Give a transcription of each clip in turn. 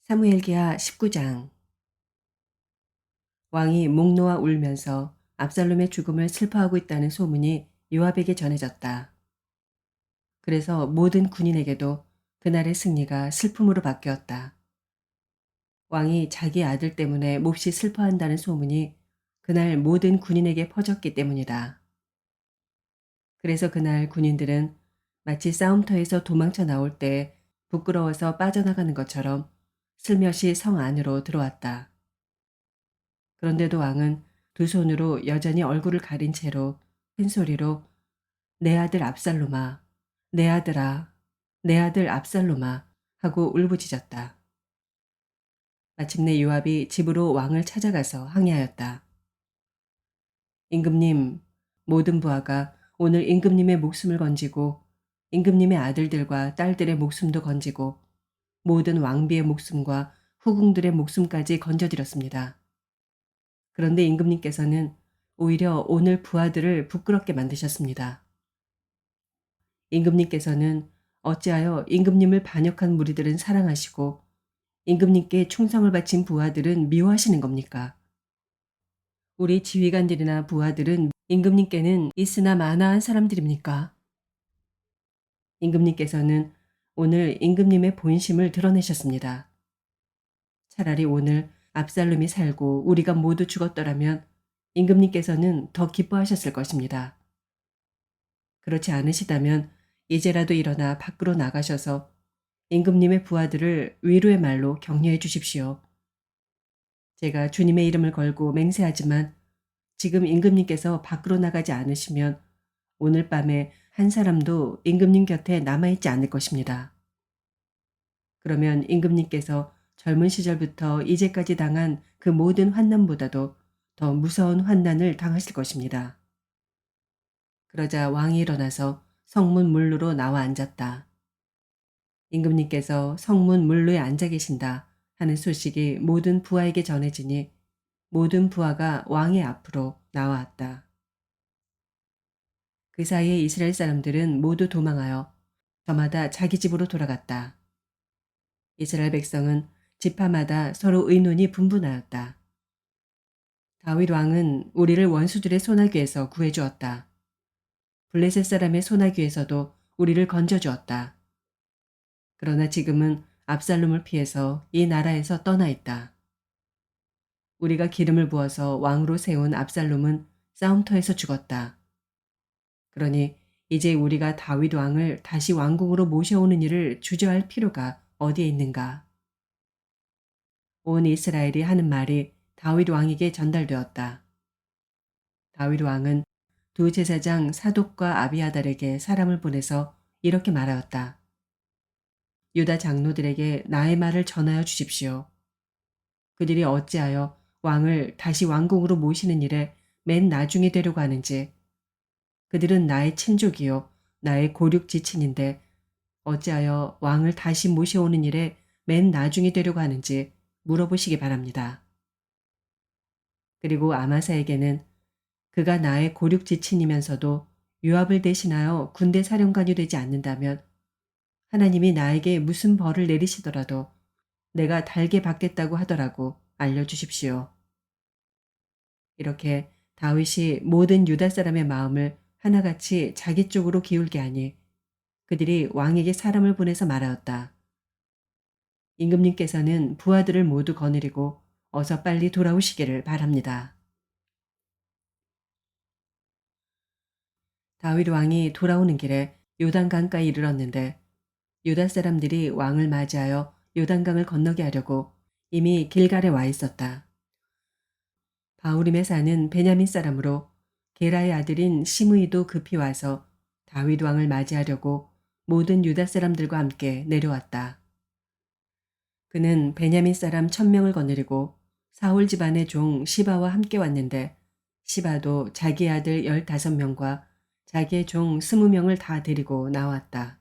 사무엘기하 19장. 왕이 목 놓아 울면서 압살롬의 죽음을 슬퍼하고 있다는 소문이 요압에게 전해졌다. 그래서 모든 군인에게도 그날의 승리가 슬픔으로 바뀌었다. 왕이 자기 아들 때문에 몹시 슬퍼한다는 소문이 그날 모든 군인에게 퍼졌기 때문이다. 그래서 그날 군인들은 마치 싸움터에서 도망쳐 나올 때 부끄러워서 빠져나가는 것처럼 슬며시 성 안으로 들어왔다. 그런데도 왕은 두 손으로 여전히 얼굴을 가린 채로 큰 소리로 내 아들 압살롬아, 내 아들아, 내 아들 압살롬아 하고 울부짖었다. 마침내 요압이 집으로 왕을 찾아가서 항의하였다. 임금님, 모든 부하가 오늘 임금님의 목숨을 건지고 임금님의 아들들과 딸들의 목숨도 건지고 모든 왕비의 목숨과 후궁들의 목숨까지 건져드렸습니다. 그런데 임금님께서는 오히려 오늘 부하들을 부끄럽게 만드셨습니다. 임금님께서는 어찌하여 임금님을 반역한 무리들은 사랑하시고 임금님께 충성을 바친 부하들은 미워하시는 겁니까? 우리 지휘관들이나 부하들은 임금님께는 있으나 마나한 사람들입니까? 임금님께서는 오늘 임금님의 본심을 드러내셨습니다. 차라리 오늘 압살롬이 살고 우리가 모두 죽었더라면 임금님께서는 더 기뻐하셨을 것입니다. 그렇지 않으시다면 이제라도 일어나 밖으로 나가셔서 임금님의 부하들을 위로의 말로 격려해 주십시오. 제가 주님의 이름을 걸고 맹세하지만 지금 임금님께서 밖으로 나가지 않으시면 오늘 밤에 한 사람도 임금님 곁에 남아있지 않을 것입니다. 그러면 임금님께서 젊은 시절부터 이제까지 당한 그 모든 환난보다도 더 무서운 환난을 당하실 것입니다. 그러자 왕이 일어나서 성문 문루로 나와 앉았다. 임금님께서 성문 문루에 앉아 계신다 하는 소식이 모든 부하에게 전해지니 모든 부하가 왕의 앞으로 나와왔다. 그 사이에 이스라엘 사람들은 모두 도망하여 저마다 자기 집으로 돌아갔다. 이스라엘 백성은 지파마다 서로 의논이 분분하였다. 다윗 왕은 우리를 원수들의 손아귀에서 구해주었다. 블레셋 사람의 손아귀에서도 우리를 건져주었다. 그러나 지금은 압살롬을 피해서 이 나라에서 떠나 있다. 우리가 기름을 부어서 왕으로 세운 압살롬은 싸움터에서 죽었다. 그러니 이제 우리가 다윗 왕을 다시 왕궁으로 모셔오는 일을 주저할 필요가 어디에 있는가. 온 이스라엘이 하는 말이 다윗 왕에게 전달되었다. 다윗 왕은 두 제사장 사독과 아비아달에게 사람을 보내서 이렇게 말하였다. 유다 장로들에게 나의 말을 전하여 주십시오. 그들이 어찌하여 왕을 다시 왕궁으로 모시는 일에 맨 나중에 되려고 하는지, 그들은 나의 친족이요 나의 고륙 지친인데 어찌하여 왕을 다시 모셔오는 일에 맨 나중에 되려고 하는지 물어보시기 바랍니다. 그리고 아마사에게는 그가 나의 고륙 지친이면서도 요압을 대신하여 군대 사령관이 되지 않는다면 하나님이 나에게 무슨 벌을 내리시더라도 내가 달게 받겠다고 하더라고 알려주십시오. 이렇게 다윗이 모든 유다 사람의 마음을 하나같이 자기 쪽으로 기울게 하니 그들이 왕에게 사람을 보내서 말하였다. 임금님께서는 부하들을 모두 거느리고 어서 빨리 돌아오시기를 바랍니다. 다윗 왕이 돌아오는 길에 요단강가에 이르렀는데 유다 사람들이 왕을 맞이하여 요단강을 건너게 하려고 이미 길갈에 와 있었다. 바후림에 사는 베냐민 사람으로 게라의 아들인 시므이도 급히 와서 다윗 왕을 맞이하려고 모든 유다 사람들과 함께 내려왔다. 그는 베냐민 사람 1000명을 거느리고 사울 집안의 종 시바와 함께 왔는데 시바도 자기 아들 15명과 자기의 종 20명을 다 데리고 나왔다.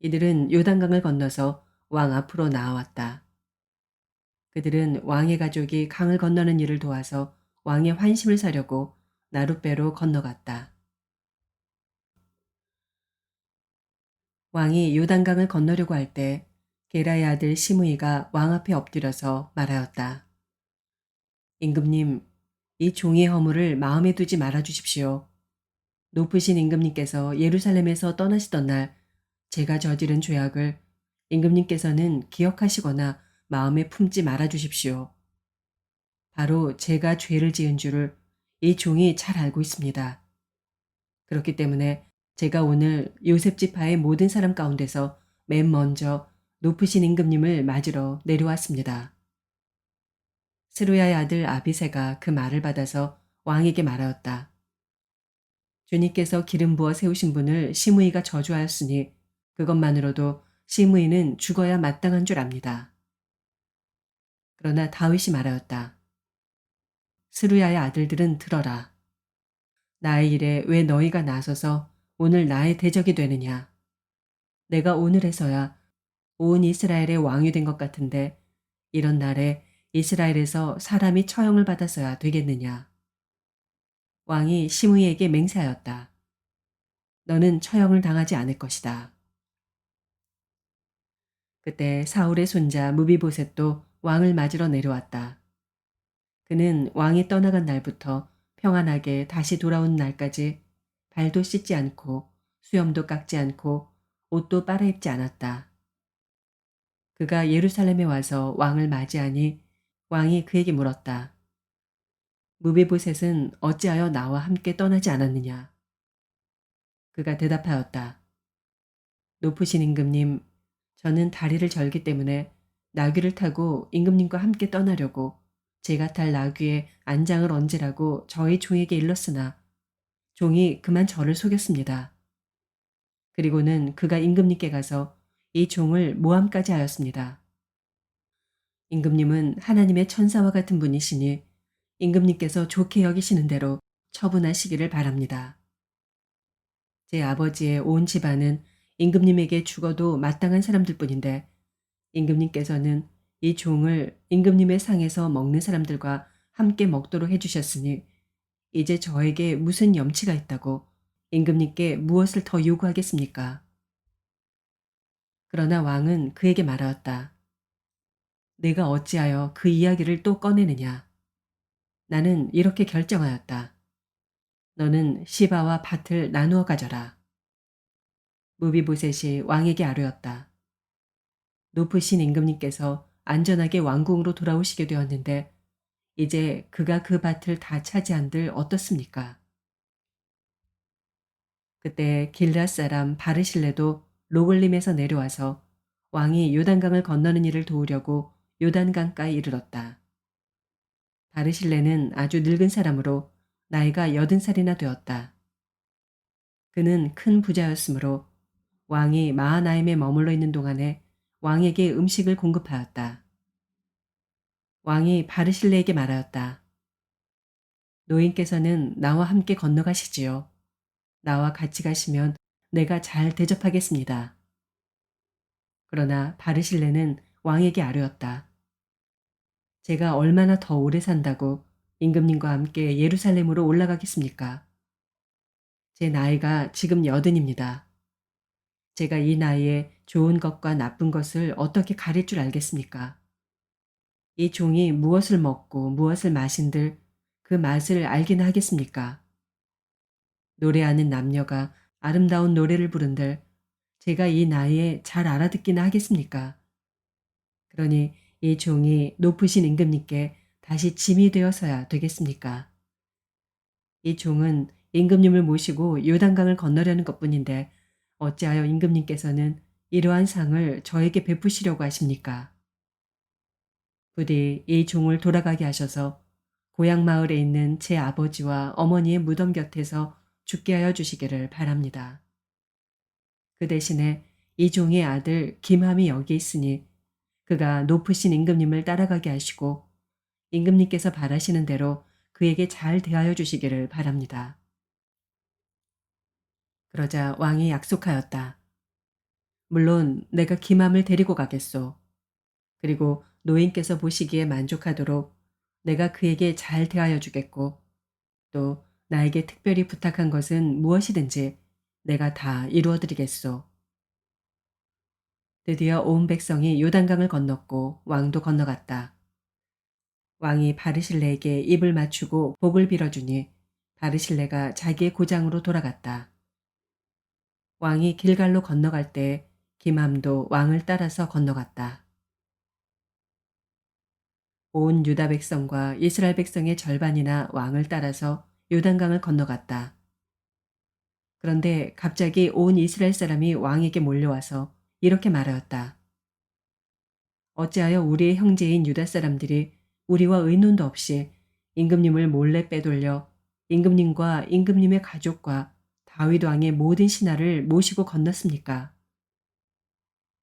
이들은 요단강을 건너서 왕 앞으로 나아왔다. 그들은 왕의 가족이 강을 건너는 일을 도와서 왕의 환심을 사려고 나룻배로 건너갔다. 왕이 요단강을 건너려고 할 때 게라의 아들 시므이가 왕 앞에 엎드려서 말하였다. 임금님, 이 종의 허물을 마음에 두지 말아 주십시오. 높으신 임금님께서 예루살렘에서 떠나시던 날 제가 저지른 죄악을 임금님께서는 기억하시거나 마음에 품지 말아 주십시오. 바로 제가 죄를 지은 줄을 이 종이 잘 알고 있습니다. 그렇기 때문에 제가 오늘 요셉 지파의 모든 사람 가운데서 맨 먼저 높으신 임금님을 맞으러 내려왔습니다. 스루야의 아들 아비새가 그 말을 받아서 왕에게 말하였다. 주님께서 기름 부어 세우신 분을 시므이가 저주하였으니 그것만으로도 시므이는 죽어야 마땅한 줄 압니다. 그러나 다윗이 말하였다. 스루야의 아들들은 들어라. 나의 일에 왜 너희가 나서서 오늘 나의 대적이 되느냐. 내가 오늘에서야 온 이스라엘의 왕이 된 것 같은데 이런 날에 이스라엘에서 사람이 처형을 받았어야 되겠느냐. 왕이 시므이에게 맹세하였다. 너는 처형을 당하지 않을 것이다. 그때 사울의 손자 무비보셋도 왕을 맞으러 내려왔다. 그는 왕이 떠나간 날부터 평안하게 다시 돌아온 날까지 발도 씻지 않고 수염도 깎지 않고 옷도 빨아입지 않았다. 그가 예루살렘에 와서 왕을 맞이하니 왕이 그에게 물었다. 무비보셋은 어찌하여 나와 함께 떠나지 않았느냐? 그가 대답하였다. 높으신 임금님, 저는 다리를 절기 때문에 나귀를 타고 임금님과 함께 떠나려고 제가 탈 나귀에 안장을 얹으라고 저희 종에게 일렀으나 종이 그만 저를 속였습니다. 그리고는 그가 임금님께 가서 이 종을 모함까지 하였습니다. 임금님은 하나님의 천사와 같은 분이시니 임금님께서 좋게 여기시는 대로 처분하시기를 바랍니다. 제 아버지의 온 집안은 임금님에게 죽어도 마땅한 사람들 뿐인데 임금님께서는 이 종을 임금님의 상에서 먹는 사람들과 함께 먹도록 해주셨으니 이제 저에게 무슨 염치가 있다고 임금님께 무엇을 더 요구하겠습니까? 그러나 왕은 그에게 말하였다. 내가 어찌하여 그 이야기를 또 꺼내느냐. 나는 이렇게 결정하였다. 너는 시바와 밭을 나누어 가져라. 무비보셋이 왕에게 아뢰었다. 높으신 임금님께서 안전하게 왕궁으로 돌아오시게 되었는데 이제 그가 그 밭을 다 차지한들 어떻습니까? 그때 길앗 사람 바르실레도 로글림에서 내려와서 왕이 요단강을 건너는 일을 도우려고 요단강가에 이르렀다. 바르실레는 아주 늙은 사람으로 나이가 80살이나 되었다. 그는 큰 부자였으므로 왕이 마하나임에 머물러 있는 동안에 왕에게 음식을 공급하였다. 왕이 바르실레에게 말하였다. 노인께서는 나와 함께 건너가시지요. 나와 같이 가시면 내가 잘 대접하겠습니다. 그러나 바르실레는 왕에게 아뢰었다. 제가 얼마나 더 오래 산다고 임금님과 함께 예루살렘으로 올라가겠습니까? 제 나이가 지금 80입니다. 제가 이 나이에 좋은 것과 나쁜 것을 어떻게 가릴 줄 알겠습니까? 이 종이 무엇을 먹고 무엇을 마신들 그 맛을 알기나 하겠습니까? 노래하는 남녀가 아름다운 노래를 부른들 제가 이 나이에 잘 알아듣기나 하겠습니까? 그러니 이 종이 높으신 임금님께 다시 짐이 되어서야 되겠습니까? 이 종은 임금님을 모시고 요단강을 건너려는 것뿐인데 어찌하여 임금님께서는 이러한 상을 저에게 베푸시려고 하십니까? 부디 이 종을 돌아가게 하셔서 고향 마을에 있는 제 아버지와 어머니의 무덤 곁에서 죽게 하여 주시기를 바랍니다. 그 대신에 이 종의 아들 김함이 여기 있으니 그가 높으신 임금님을 따라가게 하시고 임금님께서 바라시는 대로 그에게 잘 대하여 주시기를 바랍니다. 그러자 왕이 약속하였다. 물론 내가 김함을 데리고 가겠소. 그리고 노인께서 보시기에 만족하도록 내가 그에게 잘 대하여 주겠고 또 나에게 특별히 부탁한 것은 무엇이든지 내가 다 이루어 드리겠소. 드디어 온 백성이 요단강을 건넜고 왕도 건너갔다. 왕이 바르실레에게 입을 맞추고 복을 빌어주니 바르실레가 자기의 고장으로 돌아갔다. 왕이 길갈로 건너갈 때 김함도 왕을 따라서 건너갔다. 온 유다 백성과 이스라엘 백성의 절반이나 왕을 따라서 요단강을 건너갔다. 그런데 갑자기 온 이스라엘 사람이 왕에게 몰려와서 이렇게 말하였다. 어찌하여 우리의 형제인 유다 사람들이 우리와 의논도 없이 임금님을 몰래 빼돌려 임금님과 임금님의 가족과 다윗 왕의 모든 신하를 모시고 건넜습니까?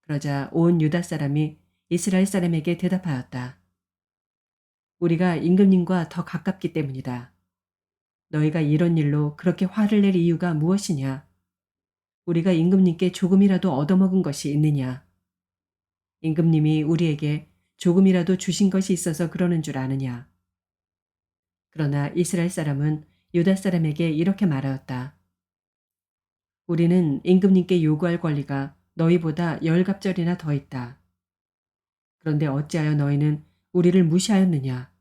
그러자 온 유다 사람이 이스라엘 사람에게 대답하였다. 우리가 임금님과 더 가깝기 때문이다. 너희가 이런 일로 그렇게 화를 낼 이유가 무엇이냐? 우리가 임금님께 조금이라도 얻어먹은 것이 있느냐? 임금님이 우리에게 조금이라도 주신 것이 있어서 그러는 줄 아느냐? 그러나 이스라엘 사람은 유다 사람에게 이렇게 말하였다. 우리는 임금님께 요구할 권리가 너희보다 열갑절이나 더 있다. 그런데 어찌하여 너희는 우리를 무시하였느냐?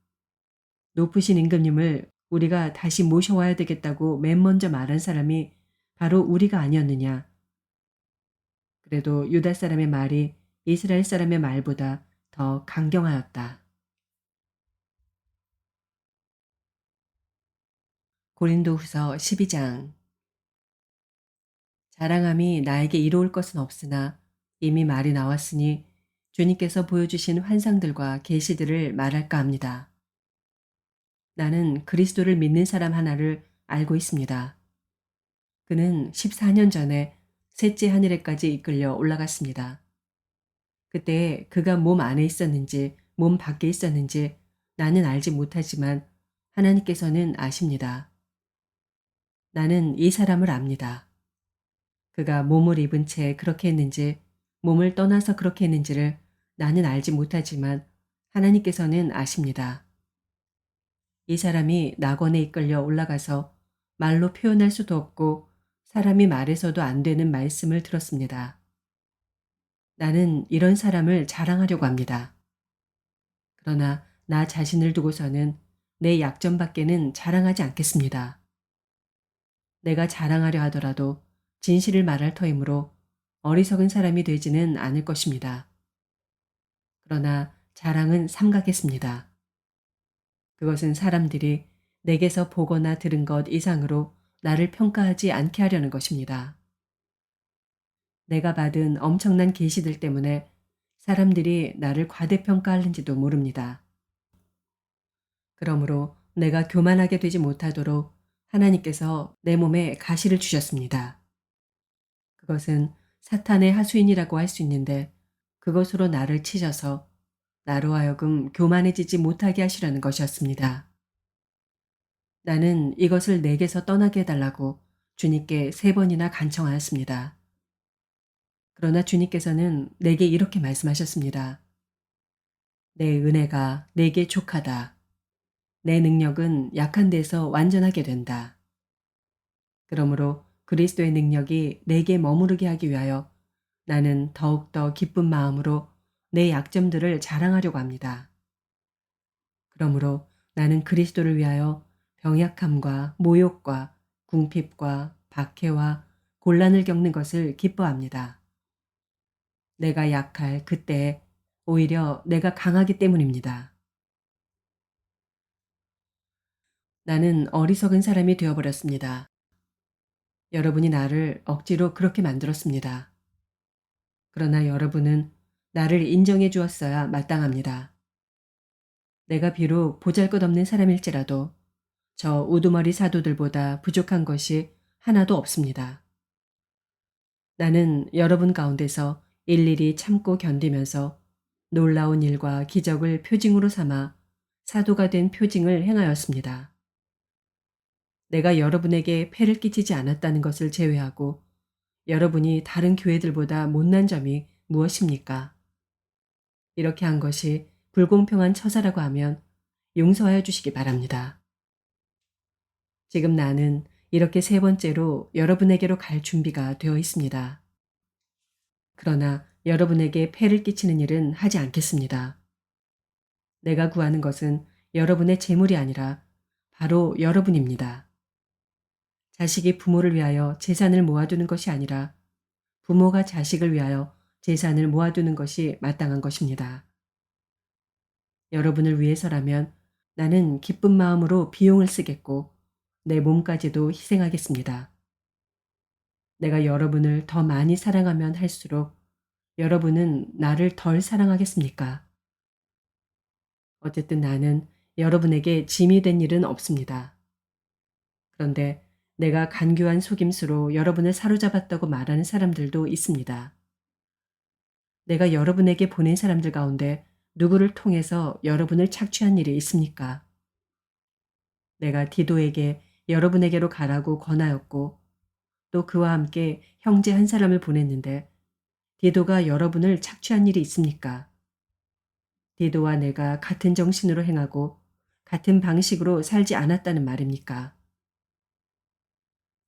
높으신 임금님을 우리가 다시 모셔와야 되겠다고 맨 먼저 말한 사람이 바로 우리가 아니었느냐? 그래도 유다 사람의 말이 이스라엘 사람의 말보다 더 강경하였다. 고린도후서 12장. 자랑함이 나에게 이로울 것은 없으나 이미 말이 나왔으니 주님께서 보여주신 환상들과 계시들을 말할까 합니다. 나는 그리스도를 믿는 사람 하나를 알고 있습니다. 그는 14년 전에 셋째 하늘에까지 이끌려 올라갔습니다. 그때 그가 몸 안에 있었는지 몸 밖에 있었는지 나는 알지 못하지만 하나님께서는 아십니다. 나는 이 사람을 압니다. 그가 몸을 입은 채 그렇게 했는지 몸을 떠나서 그렇게 했는지를 나는 알지 못하지만 하나님께서는 아십니다. 이 사람이 낙원에 이끌려 올라가서 말로 표현할 수도 없고 사람이 말해서도 안 되는 말씀을 들었습니다. 나는 이런 사람을 자랑하려고 합니다. 그러나 나 자신을 두고서는 내 약점밖에는 자랑하지 않겠습니다. 내가 자랑하려 하더라도 진실을 말할 터이므로 어리석은 사람이 되지는 않을 것입니다. 그러나 자랑은 삼가겠습니다. 그것은 사람들이 내게서 보거나 들은 것 이상으로 나를 평가하지 않게 하려는 것입니다. 내가 받은 엄청난 계시들 때문에 사람들이 나를 과대평가하는지도 모릅니다. 그러므로 내가 교만하게 되지 못하도록 하나님께서 내 몸에 가시를 주셨습니다. 그것은 사탄의 하수인이라고 할 수 있는데 그것으로 나를 치셔서 나로 하여금 교만해지지 못하게 하시려는 것이었습니다. 나는 이것을 내게서 떠나게 해달라고 주님께 3번이나 간청하였습니다. 그러나 주님께서는 내게 이렇게 말씀하셨습니다. 내 은혜가 내게 족하다. 내 능력은 약한 데서 완전하게 된다. 그러므로 그리스도의 능력이 내게 머무르게 하기 위하여 나는 더욱더 기쁜 마음으로 내 약점들을 자랑하려고 합니다. 그러므로 나는 그리스도를 위하여 병약함과 모욕과 궁핍과 박해와 곤란을 겪는 것을 기뻐합니다. 내가 약할 그때에 오히려 내가 강하기 때문입니다. 나는 어리석은 사람이 되어버렸습니다. 여러분이 나를 억지로 그렇게 만들었습니다. 그러나 여러분은 나를 인정해 주었어야 마땅합니다. 내가 비록 보잘것없는 사람일지라도 저 우두머리 사도들보다 부족한 것이 하나도 없습니다. 나는 여러분 가운데서 일일이 참고 견디면서 놀라운 일과 기적을 표징으로 삼아 사도가 된 표징을 행하였습니다. 내가 여러분에게 폐를 끼치지 않았다는 것을 제외하고 여러분이 다른 교회들보다 못난 점이 무엇입니까? 이렇게 한 것이 불공평한 처사라고 하면 용서하여 주시기 바랍니다. 지금 나는 이렇게 3번째로 여러분에게로 갈 준비가 되어 있습니다. 그러나 여러분에게 폐를 끼치는 일은 하지 않겠습니다. 내가 구하는 것은 여러분의 재물이 아니라 바로 여러분입니다. 자식이 부모를 위하여 재산을 모아두는 것이 아니라 부모가 자식을 위하여 재산을 모아두는 것이 마땅한 것입니다. 여러분을 위해서라면 나는 기쁜 마음으로 비용을 쓰겠고 내 몸까지도 희생하겠습니다. 내가 여러분을 더 많이 사랑하면 할수록 여러분은 나를 덜 사랑하겠습니까? 어쨌든 나는 여러분에게 짐이 된 일은 없습니다. 그런데 내가 간교한 속임수로 여러분을 사로잡았다고 말하는 사람들도 있습니다. 내가 여러분에게 보낸 사람들 가운데 누구를 통해서 여러분을 착취한 일이 있습니까? 내가 디도에게 여러분에게로 가라고 권하였고 또 그와 함께 형제 한 사람을 보냈는데 디도가 여러분을 착취한 일이 있습니까? 디도와 내가 같은 정신으로 행하고 같은 방식으로 살지 않았다는 말입니까?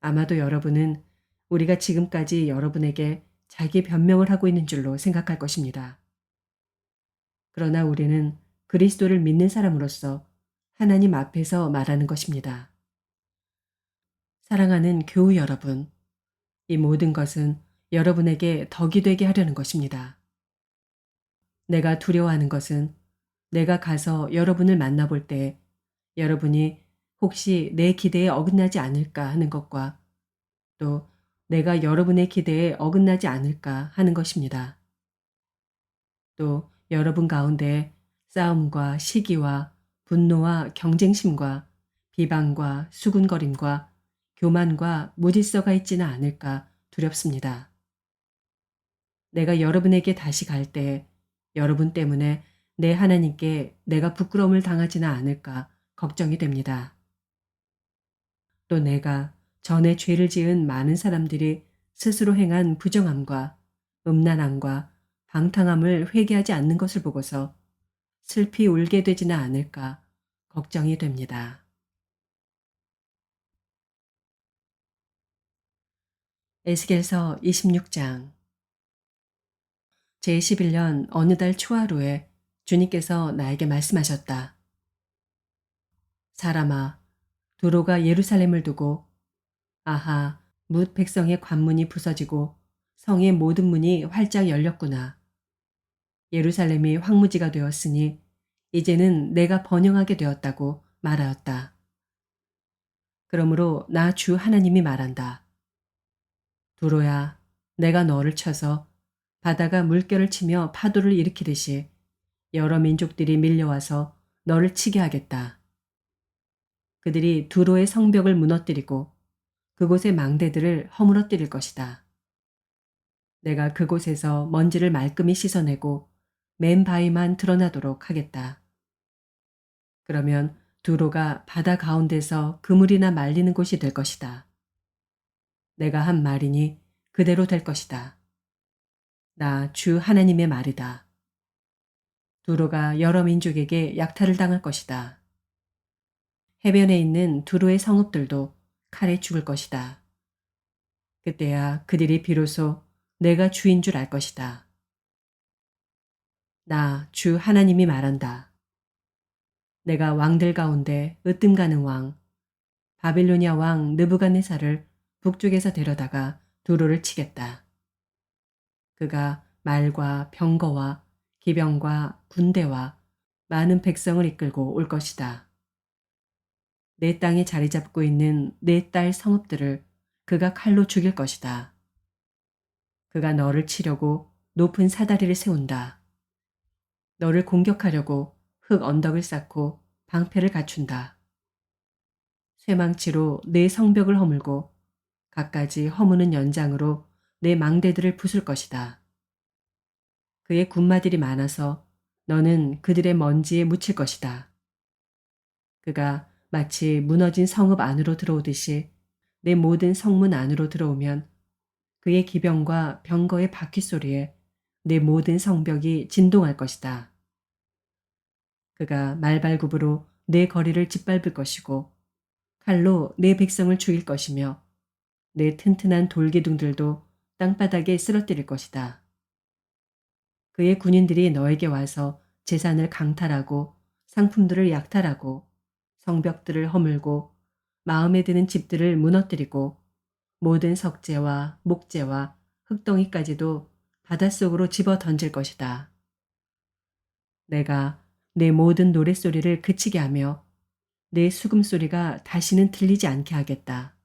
아마도 여러분은 우리가 지금까지 여러분에게 자기 변명을 하고 있는 줄로 생각할 것입니다. 그러나 우리는 그리스도를 믿는 사람으로서 하나님 앞에서 말하는 것입니다. 사랑하는 교우 여러분, 이 모든 것은 여러분에게 덕이 되게 하려는 것입니다. 내가 두려워하는 것은 내가 가서 여러분을 만나볼 때 여러분이 혹시 내 기대에 어긋나지 않을까 하는 것과 또 내가 여러분의 기대에 어긋나지 않을까 하는 것입니다. 또 여러분 가운데 싸움과 시기와 분노와 경쟁심과 비방과 수군거림과 교만과 무질서가 있지는 않을까 두렵습니다. 내가 여러분에게 다시 갈 때 여러분 때문에 내 하나님께 내가 부끄러움을 당하지는 않을까 걱정이 됩니다. 또 내가 전에 죄를 지은 많은 사람들이 스스로 행한 부정함과 음란함과 방탕함을 회개하지 않는 것을 보고서 슬피 울게 되지는 않을까 걱정이 됩니다. 에스겔서 26장 제11년 어느 달 초하루에 주님께서 나에게 말씀하셨다. 사람아, 두로가 예루살렘을 두고 아하, 뭇 백성의 관문이 부서지고 성의 모든 문이 활짝 열렸구나. 예루살렘이 황무지가 되었으니 이제는 내가 번영하게 되었다고 말하였다. 그러므로 나 주 하나님이 말한다. 두로야, 내가 너를 쳐서 바다가 물결을 치며 파도를 일으키듯이 여러 민족들이 밀려와서 너를 치게 하겠다. 그들이 두로의 성벽을 무너뜨리고 그곳의 망대들을 허물어뜨릴 것이다. 내가 그곳에서 먼지를 말끔히 씻어내고 맨 바위만 드러나도록 하겠다. 그러면 두로가 바다 가운데서 그물이나 말리는 곳이 될 것이다. 내가 한 말이니 그대로 될 것이다. 나 주 하나님의 말이다. 두로가 여러 민족에게 약탈을 당할 것이다. 해변에 있는 두로의 성읍들도 칼에 죽을 것이다. 그때야 그들이 비로소 내가 주인 줄 알 것이다. 나 주 하나님이 말한다. 내가 왕들 가운데 으뜸가는 왕, 바빌로니아 왕 느부갓네살을 북쪽에서 데려다가 두로를 치겠다. 그가 말과 병거와 기병과 군대와 많은 백성을 이끌고 올 것이다. 내 땅에 자리 잡고 있는 내 딸 성읍들을 그가 칼로 죽일 것이다. 그가 너를 치려고 높은 사다리를 세운다. 너를 공격하려고 흙 언덕을 쌓고 방패를 갖춘다. 쇠망치로 내 성벽을 허물고 갖가지 허무는 연장으로 내 망대들을 부술 것이다. 그의 군마들이 많아서 너는 그들의 먼지에 묻힐 것이다. 그가 마치 무너진 성읍 안으로 들어오듯이 내 모든 성문 안으로 들어오면 그의 기병과 병거의 바퀴 소리에 내 모든 성벽이 진동할 것이다. 그가 말발굽으로 내 거리를 짓밟을 것이고 칼로 내 백성을 죽일 것이며 내 튼튼한 돌기둥들도 땅바닥에 쓰러뜨릴 것이다. 그의 군인들이 너에게 와서 재산을 강탈하고 상품들을 약탈하고 성벽들을 허물고 마음에 드는 집들을 무너뜨리고 모든 석재와 목재와 흙덩이까지도 바닷속으로 집어 던질 것이다. 내가 내 모든 노랫소리를 그치게 하며 내 수금소리가 다시는 들리지 않게 하겠다.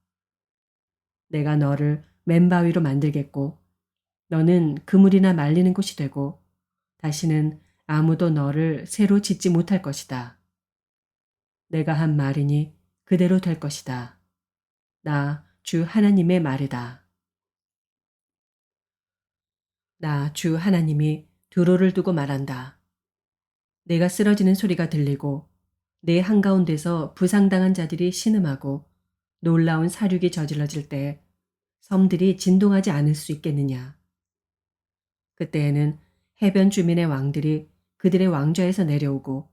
내가 너를 맨바위로 만들겠고 너는 그물이나 말리는 곳이 되고 다시는 아무도 너를 새로 짓지 못할 것이다. 내가 한 말이니 그대로 될 것이다. 나 주 하나님의 말이다. 나 주 하나님이 두로를 두고 말한다. 내가 쓰러지는 소리가 들리고 내 한가운데서 부상당한 자들이 신음하고 놀라운 사륙이 저질러질 때 섬들이 진동하지 않을 수 있겠느냐. 그때에는 해변 주민의 왕들이 그들의 왕좌에서 내려오고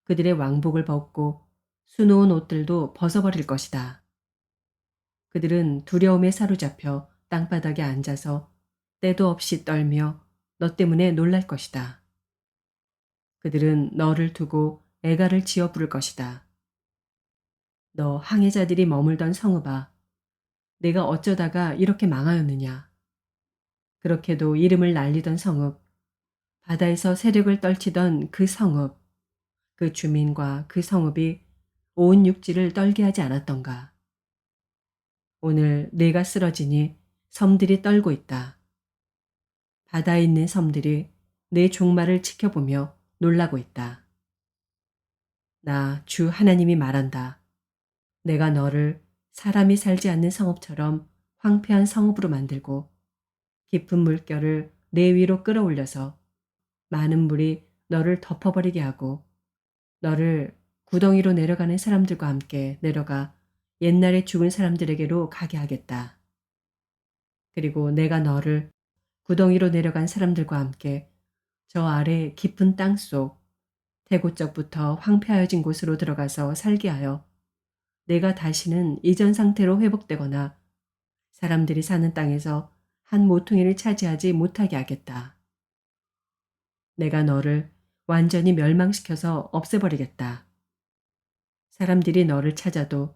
그들의 왕복을 벗고 수놓은 옷들도 벗어버릴 것이다. 그들은 두려움에 사로잡혀 땅바닥에 앉아서 때도 없이 떨며 너 때문에 놀랄 것이다. 그들은 너를 두고 애가를 지어 부를 것이다. 너 항해자들이 머물던 성읍아, 내가 어쩌다가 이렇게 망하였느냐. 그렇게도 이름을 날리던 성읍, 바다에서 세력을 떨치던 그 성읍, 그 주민과 그 성읍이 온 육지를 떨게 하지 않았던가. 오늘 내가 쓰러지니 섬들이 떨고 있다. 바다에 있는 섬들이 내 종말을 지켜보며 놀라고 있다. 나 주 하나님이 말한다. 내가 너를 사람이 살지 않는 성읍처럼 황폐한 성읍으로 만들고 깊은 물결을 내 위로 끌어올려서 많은 물이 너를 덮어버리게 하고 너를 구덩이로 내려가는 사람들과 함께 내려가 옛날에 죽은 사람들에게로 가게 하겠다. 그리고 내가 너를 구덩이로 내려간 사람들과 함께 저 아래 깊은 땅속 태고적부터 황폐하여진 곳으로 들어가서 살게 하여 내가 다시는 이전 상태로 회복되거나 사람들이 사는 땅에서 한 모퉁이를 차지하지 못하게 하겠다. 내가 너를 완전히 멸망시켜서 없애버리겠다. 사람들이 너를 찾아도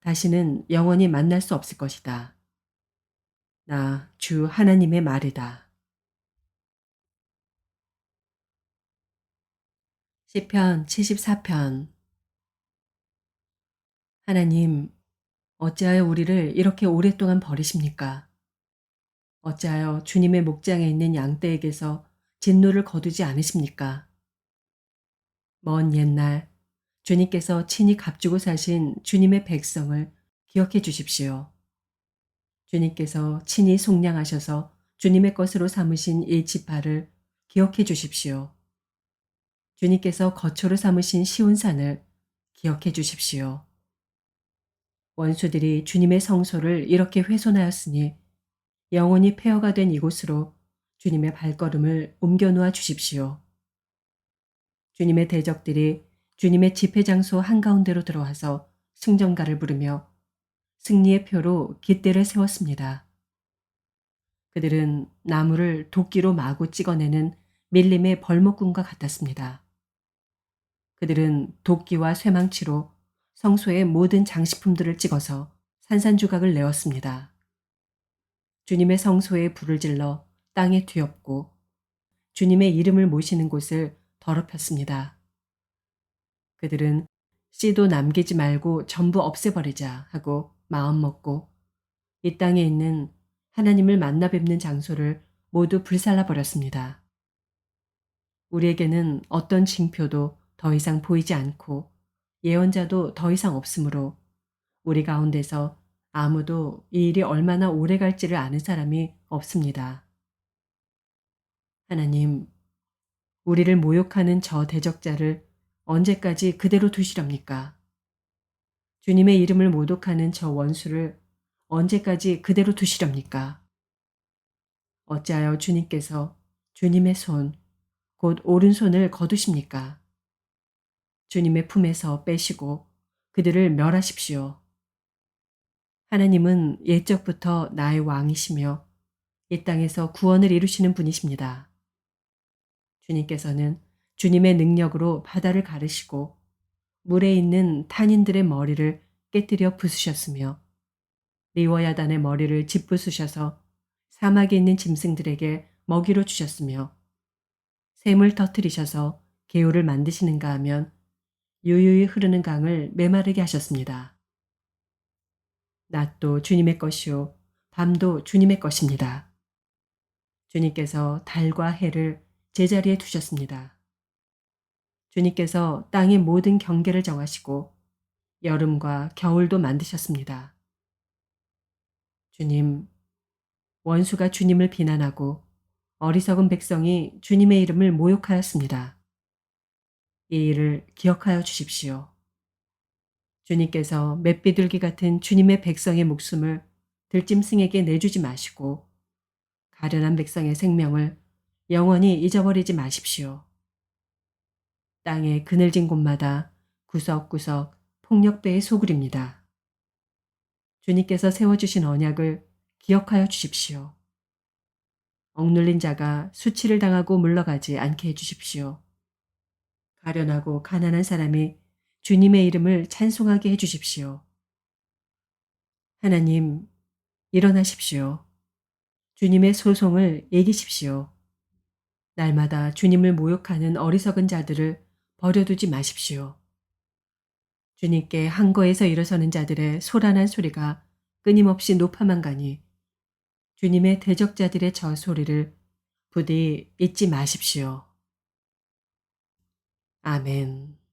다시는 영원히 만날 수 없을 것이다. 나 주 하나님의 말이다. 시편 74편. 하나님, 어찌하여 우리를 이렇게 오랫동안 버리십니까? 어찌하여 주님의 목장에 있는 양떼에게서 진노를 거두지 않으십니까? 먼 옛날 주님께서 친히 값주고 사신 주님의 백성을 기억해 주십시오. 주님께서 친히 속량하셔서 주님의 것으로 삼으신 이 지파를 기억해 주십시오. 주님께서 거처로 삼으신 시온산을 기억해 주십시오. 원수들이 주님의 성소를 이렇게 훼손하였으니 영원히 폐허가 된 이곳으로 주님의 발걸음을 옮겨 놓아 주십시오. 주님의 대적들이 주님의 집회 장소 한가운데로 들어와서 승전가를 부르며 승리의 표로 깃대를 세웠습니다. 그들은 나무를 도끼로 마구 찍어내는 밀림의 벌목꾼과 같았습니다. 그들은 도끼와 쇠망치로 성소의 모든 장식품들을 찍어서 산산조각을 내었습니다. 주님의 성소에 불을 질러 땅에 뒤엎고 주님의 이름을 모시는 곳을 더럽혔습니다. 그들은 씨도 남기지 말고 전부 없애버리자 하고 마음먹고 이 땅에 있는 하나님을 만나 뵙는 장소를 모두 불살라 버렸습니다. 우리에게는 어떤 징표도 더 이상 보이지 않고 예언자도 더 이상 없으므로 우리 가운데서 아무도 이 일이 얼마나 오래 갈지를 아는 사람이 없습니다. 하나님, 우리를 모욕하는 저 대적자를 언제까지 그대로 두시렵니까? 주님의 이름을 모독하는 저 원수를 언제까지 그대로 두시렵니까? 어찌하여 주님께서 주님의 손, 곧 오른손을 거두십니까? 주님의 품에서 빼시고 그들을 멸하십시오. 하나님은 옛적부터 나의 왕이시며 이 땅에서 구원을 이루시는 분이십니다. 주님께서는 주님의 능력으로 바다를 가르시고 물에 있는 탄인들의 머리를 깨뜨려 부수셨으며 리워야단의 머리를 짓부수셔서 사막에 있는 짐승들에게 먹이로 주셨으며 샘을 터뜨리셔서 개울을 만드시는가 하면 유유히 흐르는 강을 메마르게 하셨습니다. 낮도 주님의 것이요 밤도 주님의 것입니다. 주님께서 달과 해를 제자리에 두셨습니다. 주님께서 땅의 모든 경계를 정하시고 여름과 겨울도 만드셨습니다. 주님, 원수가 주님을 비난하고 어리석은 백성이 주님의 이름을 모욕하였습니다. 이 일을 기억하여 주십시오. 주님께서 맷비둘기 같은 주님의 백성의 목숨을 들짐승에게 내주지 마시고 가련한 백성의 생명을 영원히 잊어버리지 마십시오. 땅의 그늘진 곳마다 구석구석 폭력배의 소굴입니다. 주님께서 세워주신 언약을 기억하여 주십시오. 억눌린 자가 수치를 당하고 물러가지 않게 해주십시오. 가련하고 가난한 사람이 주님의 이름을 찬송하게 해주십시오. 하나님, 일어나십시오. 주님의 소송을 이기십시오. 날마다 주님을 모욕하는 어리석은 자들을 버려두지 마십시오. 주님께 항거에서 일어서는 자들의 소란한 소리가 끊임없이 높아만 가니 주님의 대적자들의 저 소리를 부디 잊지 마십시오. 아멘.